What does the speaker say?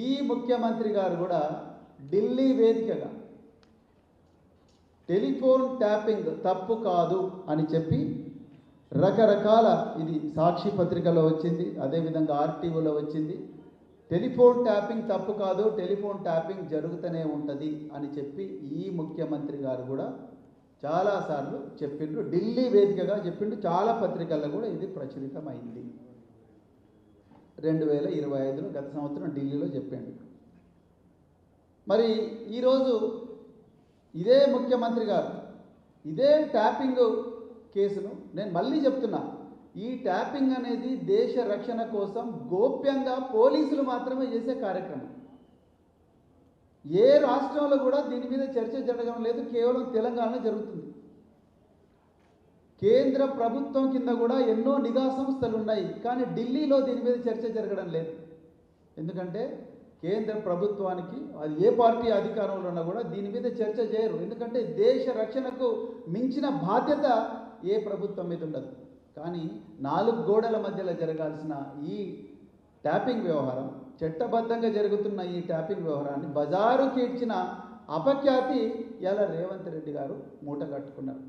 ఈ ముఖ్యమంత్రి గారు కూడా ఢిల్లీ వేదికగా టెలిఫోన్ ట్యాపింగ్ తప్పు కాదు అని చెప్పి రకరకాల, ఇది సాక్షి పత్రికలో వచ్చింది, అదేవిధంగా ఆర్టీఓలో వచ్చింది, టెలిఫోన్ ట్యాపింగ్ తప్పు కాదు, టెలిఫోన్ ట్యాపింగ్ జరుగుతూనే ఉంటుంది అని చెప్పి ఈ ముఖ్యమంత్రి గారు కూడా చాలాసార్లు చెప్పిండ్రు, ఢిల్లీ వేదికగా చెప్పిండు. చాలా పత్రికల్లో కూడా ఇది ప్రచురితమైంది. 2025లో గత సంవత్సరం ఢిల్లీలో చెప్పాడు. మరి ఈరోజు ఇదే ముఖ్యమంత్రి గారు ఇదే ట్యాపింగ్ కేసును, నేను మళ్ళీ చెప్తున్నా, ఈ ట్యాపింగ్ అనేది దేశ రక్షణ కోసం గోప్యంగా పోలీసులు మాత్రమే చేసే కార్యక్రమం. ఏ రాష్ట్రంలో కూడా దీని మీద చర్చ జరగడం లేదు, కేవలం తెలంగాణలో జరుగుతుంది. కేంద్ర ప్రభుత్వం కింద కూడా ఎన్నో నిఘా సంస్థలు ఉన్నాయి, కానీ ఢిల్లీలో దీని మీద చర్చ జరగడం లేదు. ఎందుకంటే కేంద్ర ప్రభుత్వానికి అది ఏ పార్టీ అధికారంలో ఉన్నా కూడా దీని మీద చర్చ చేయరు. ఎందుకంటే దేశ రక్షణకు మించిన బాధ్యత ఏ ప్రభుత్వం మీద ఉండదు. కానీ 4 గోడల మధ్యలో జరగాల్సిన ఈ ట్యాపింగ్ వ్యవహారం, చట్టబద్ధంగా జరుగుతున్న ఈ ట్యాపింగ్ వ్యవహారాన్ని బజారుకి ఇచ్చిన అపఖ్యాతి ఇలా రేవంత్ రెడ్డి గారు మూట కట్టుకున్నారు.